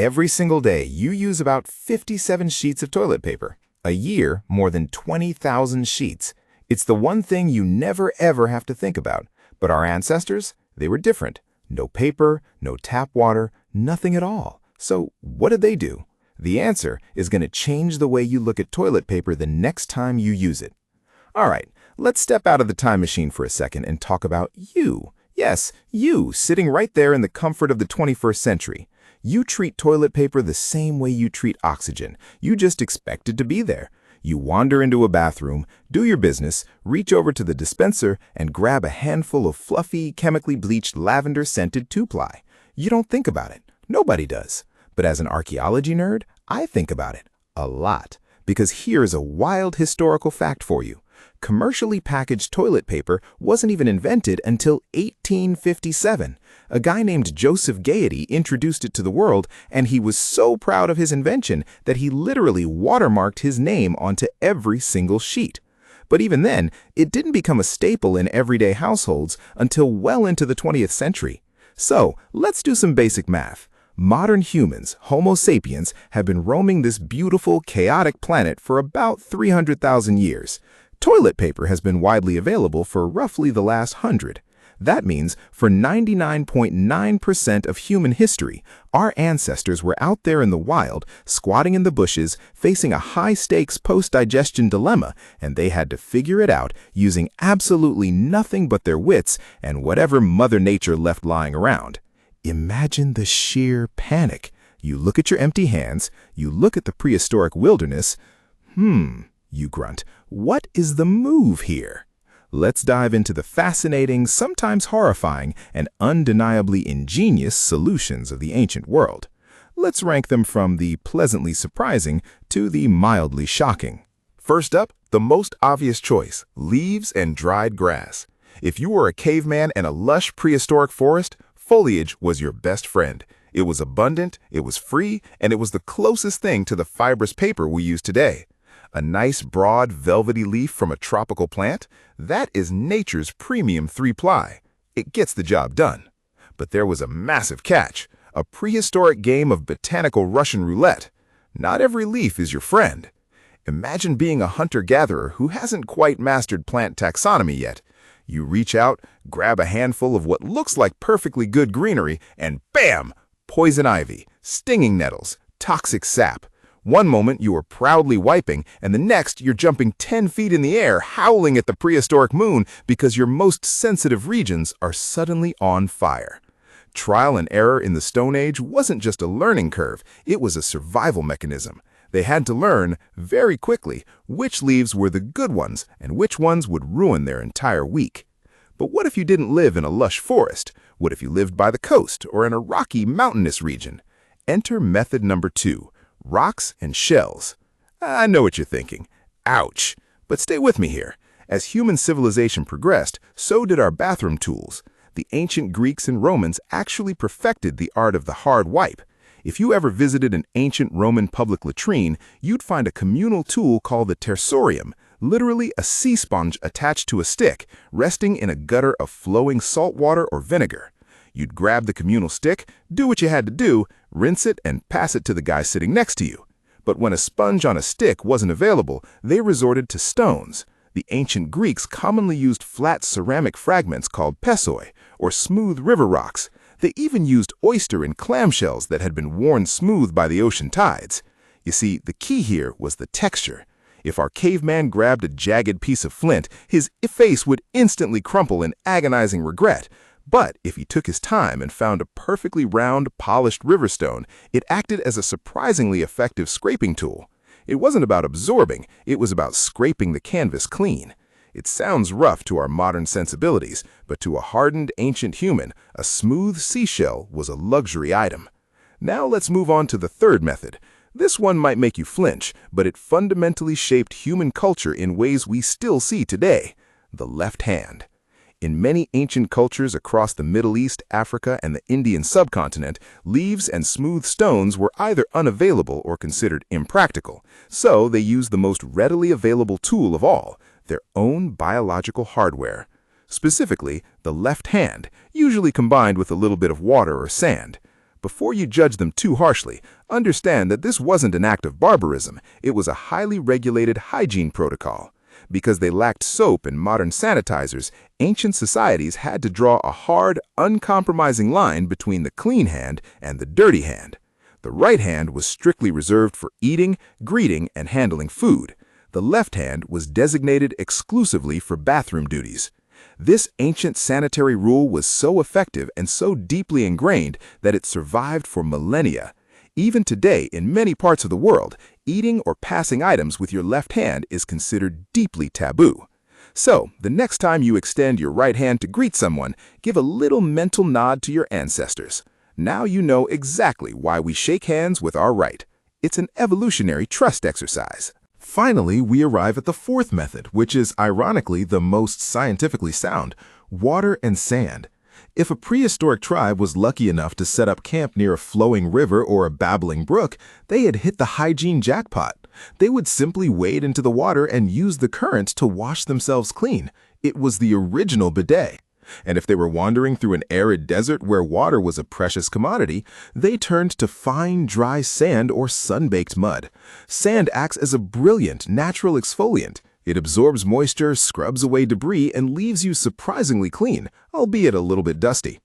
Every single day, you use about 57 sheets of toilet paper. A year, more than 20,000 sheets. It's the one thing you never ever have to think about. But our ancestors, they were different. No paper, no tap water, nothing at all. So what did they do? The answer is going to change the way you look at toilet paper the next time you use it. All right, let's step out of the time machine for a second and talk about you. Yes, you, sitting right there in the comfort of the 21st century. You treat toilet paper the same way you treat oxygen. You just expect it to be there. You wander into a bathroom, do your business, reach over to the dispenser, and grab a handful of fluffy, chemically bleached lavender-scented two-ply. You don't think about it. Nobody does. But as an archaeology nerd, I think about it a lot. Because here's a wild historical fact for you. Commercially packaged toilet paper wasn't even invented until 1857. A guy named Joseph Gaiety introduced it to the world, and he was so proud of his invention that he literally watermarked his name onto every single sheet. But even then, it didn't become a staple in everyday households until well into the 20th century. So, let's do some basic math. Modern humans, Homo sapiens, have been roaming this beautiful, chaotic planet for about 300,000 years. Toilet paper has been widely available for roughly the last 100. That means for 99.9% of human history, our ancestors were out there in the wild, squatting in the bushes, facing a high-stakes post-digestion dilemma, and they had to figure it out using absolutely nothing but their wits and whatever Mother Nature left lying around. Imagine the sheer panic. You look at your empty hands, you look at the prehistoric wilderness. You grunt. What is the move here? Let's dive into the fascinating, sometimes horrifying, and undeniably ingenious solutions of the ancient world. Let's rank them from the pleasantly surprising to the mildly shocking. First up, the most obvious choice, leaves and dried grass. If you were a caveman in a lush prehistoric forest, foliage was your best friend. It was abundant, it was free, and it was the closest thing to the fibrous paper we use today. A nice, broad, velvety leaf from a tropical plant, that is nature's premium three-ply. It gets the job done. But there was a massive catch, a prehistoric game of botanical Russian roulette. Not every leaf is your friend. Imagine being a hunter-gatherer who hasn't quite mastered plant taxonomy yet. You reach out, grab a handful of what looks like perfectly good greenery, and bam! Poison ivy, stinging nettles, toxic sap. One moment you are proudly wiping, and the next you're jumping 10 feet in the air, howling at the prehistoric moon because your most sensitive regions are suddenly on fire. Trial and error in the Stone Age wasn't just a learning curve, it was a survival mechanism. They had to learn, very quickly, which leaves were the good ones and which ones would ruin their entire week. But what if you didn't live in a lush forest? What if you lived by the coast or in a rocky, mountainous region? Enter method number 2. Rocks and shells. I know what you're thinking. Ouch! But stay with me here. As human civilization progressed, so did our bathroom tools. The ancient Greeks and Romans actually perfected the art of the hard wipe. If you ever visited an ancient Roman public latrine, you'd find a communal tool called the tersorium, literally a sea sponge attached to a stick, resting in a gutter of flowing salt water or vinegar. You'd grab the communal stick, do what you had to do, rinse it, and pass it to the guy sitting next to you. But when a sponge on a stick wasn't available, they resorted to stones. The ancient Greeks commonly used flat ceramic fragments called pessoi, or smooth river rocks. They even used oyster and clamshells that had been worn smooth by the ocean tides. You see, the key here was the texture. If our caveman grabbed a jagged piece of flint, his face would instantly crumple in agonizing regret. But if he took his time and found a perfectly round, polished riverstone, it acted as a surprisingly effective scraping tool. It wasn't about absorbing, it was about scraping the canvas clean. It sounds rough to our modern sensibilities, but to a hardened ancient human, a smooth seashell was a luxury item. Now let's move on to the third method. This one might make you flinch, but it fundamentally shaped human culture in ways we still see today: the left hand. In many ancient cultures across the Middle East, Africa, and the Indian subcontinent, leaves and smooth stones were either unavailable or considered impractical, so they used the most readily available tool of all, their own biological hardware. Specifically, the left hand, usually combined with a little bit of water or sand. Before you judge them too harshly, understand that this wasn't an act of barbarism, it was a highly regulated hygiene protocol. Because they lacked soap and modern sanitizers, ancient societies had to draw a hard, uncompromising line between the clean hand and the dirty hand. The right hand was strictly reserved for eating, greeting, and handling food. The left hand was designated exclusively for bathroom duties. This ancient sanitary rule was so effective and so deeply ingrained that it survived for millennia. Even today, in many parts of the world, eating or passing items with your left hand is considered deeply taboo. So, the next time you extend your right hand to greet someone, give a little mental nod to your ancestors. Now you know exactly why we shake hands with our right. It's an evolutionary trust exercise. Finally, we arrive at the fourth method, which is ironically the most scientifically sound: water and sand. If a prehistoric tribe was lucky enough to set up camp near a flowing river or a babbling brook, they had hit the hygiene jackpot. They would simply wade into the water and use the current to wash themselves clean. It was the original bidet. And if they were wandering through an arid desert where water was a precious commodity, they turned to fine, dry sand or sun-baked mud. Sand acts as a brilliant, natural exfoliant. It absorbs moisture, scrubs away debris, and leaves you surprisingly clean, albeit a little bit dusty.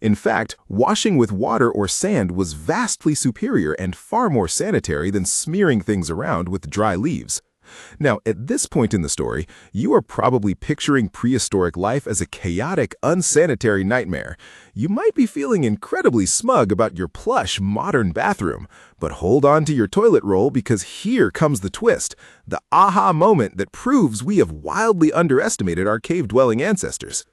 In fact, washing with water or sand was vastly superior and far more sanitary than smearing things around with dry leaves. Now, at this point in the story, you are probably picturing prehistoric life as a chaotic, unsanitary nightmare. You might be feeling incredibly smug about your plush, modern bathroom. But hold on to your toilet roll, because here comes the twist, the aha moment that proves we have wildly underestimated our cave-dwelling ancestors.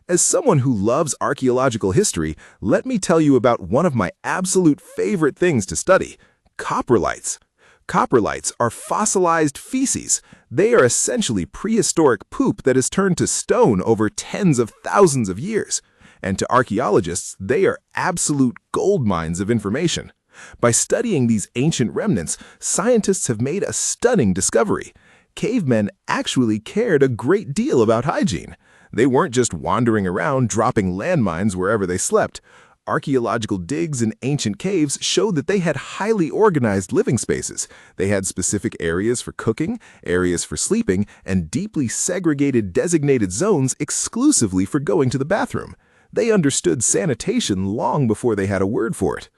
As someone who loves archaeological history, let me tell you about one of my absolute favorite things to study: coprolites. Coprolites are fossilized feces. They are essentially prehistoric poop that has turned to stone over tens of thousands of years. And to archaeologists, they are absolute gold mines of information. By studying these ancient remnants, scientists have made a stunning discovery. Cavemen actually cared a great deal about hygiene. They weren't just wandering around dropping landmines wherever they slept. Archaeological digs in ancient caves showed that they had highly organized living spaces. They had specific areas for cooking, areas for sleeping, and deeply segregated designated zones exclusively for going to the bathroom. They understood sanitation long before they had a word for it.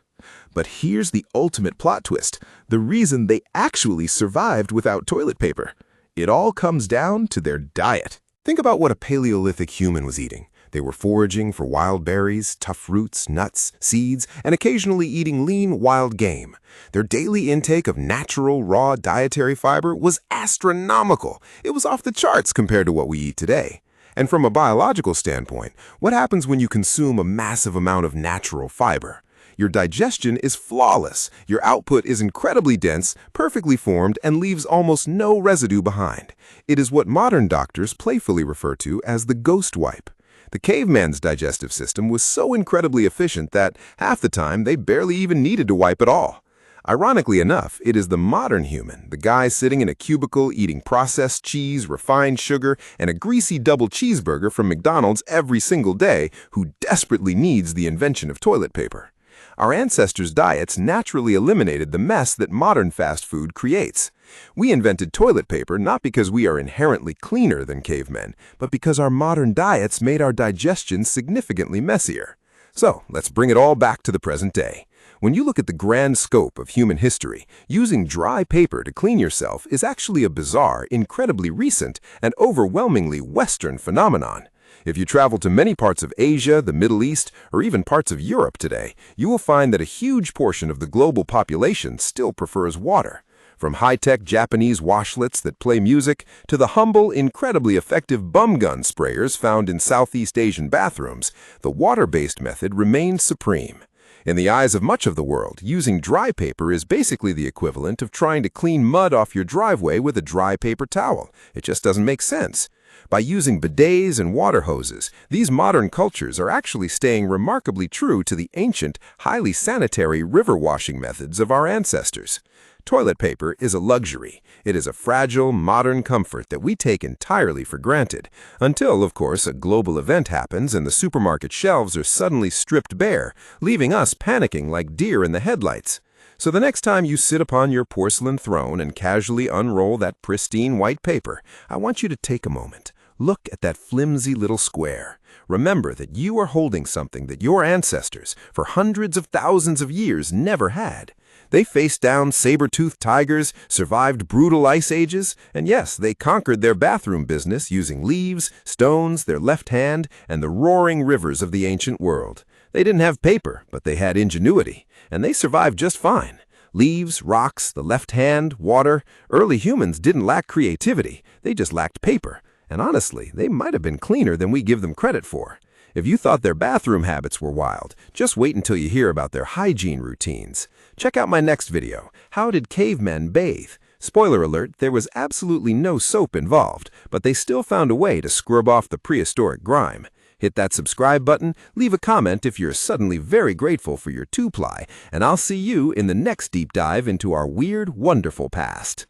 But here's the ultimate plot twist: the reason they actually survived without toilet paper. It all comes down to their diet. Think about what a Paleolithic human was eating. They were foraging for wild berries, tough roots, nuts, seeds, and occasionally eating lean, wild game. Their daily intake of natural, raw dietary fiber was astronomical. It was off the charts compared to what we eat today. And from a biological standpoint, what happens when you consume a massive amount of natural fiber? Your digestion is flawless. Your output is incredibly dense, perfectly formed, and leaves almost no residue behind. It is what modern doctors playfully refer to as the ghost wipe. The caveman's digestive system was so incredibly efficient that, half the time, they barely even needed to wipe at all. Ironically enough, it is the modern human, the guy sitting in a cubicle eating processed cheese, refined sugar, and a greasy double cheeseburger from McDonald's every single day, who desperately needs the invention of toilet paper. Our ancestors' diets naturally eliminated the mess that modern fast food creates. We invented toilet paper not because we are inherently cleaner than cavemen, but because our modern diets made our digestion significantly messier. So, let's bring it all back to the present day. When you look at the grand scope of human history, using dry paper to clean yourself is actually a bizarre, incredibly recent, and overwhelmingly Western phenomenon. If you travel to many parts of Asia, the Middle East, or even parts of Europe today, you will find that a huge portion of the global population still prefers water. From high-tech Japanese washlets that play music to the humble, incredibly effective bum gun sprayers found in Southeast Asian bathrooms, the water-based method remains supreme. In the eyes of much of the world, using dry paper is basically the equivalent of trying to clean mud off your driveway with a dry paper towel. It just doesn't make sense. By using bidets and water hoses, these modern cultures are actually staying remarkably true to the ancient, highly sanitary river washing methods of our ancestors. Toilet paper is a luxury. It is a fragile, modern comfort that we take entirely for granted, until, of course, a global event happens and the supermarket shelves are suddenly stripped bare, leaving us panicking like deer in the headlights. So the next time you sit upon your porcelain throne and casually unroll that pristine white paper, I want you to take a moment. Look at that flimsy little square. Remember that you are holding something that your ancestors, for hundreds of thousands of years, never had. They faced down saber-toothed tigers, survived brutal ice ages, and yes, they conquered their bathroom business using leaves, stones, their left hand, and the roaring rivers of the ancient world. They didn't have paper, but they had ingenuity, and they survived just fine. Leaves, rocks, the left hand, water. Early humans didn't lack creativity, they just lacked paper. And honestly, they might have been cleaner than we give them credit for. If you thought their bathroom habits were wild, just wait until you hear about their hygiene routines. Check out my next video, How Did Cavemen Bathe? Spoiler alert, there was absolutely no soap involved, but they still found a way to scrub off the prehistoric grime. Hit that subscribe button, leave a comment if you're suddenly very grateful for your two-ply, and I'll see you in the next deep dive into our weird, wonderful past.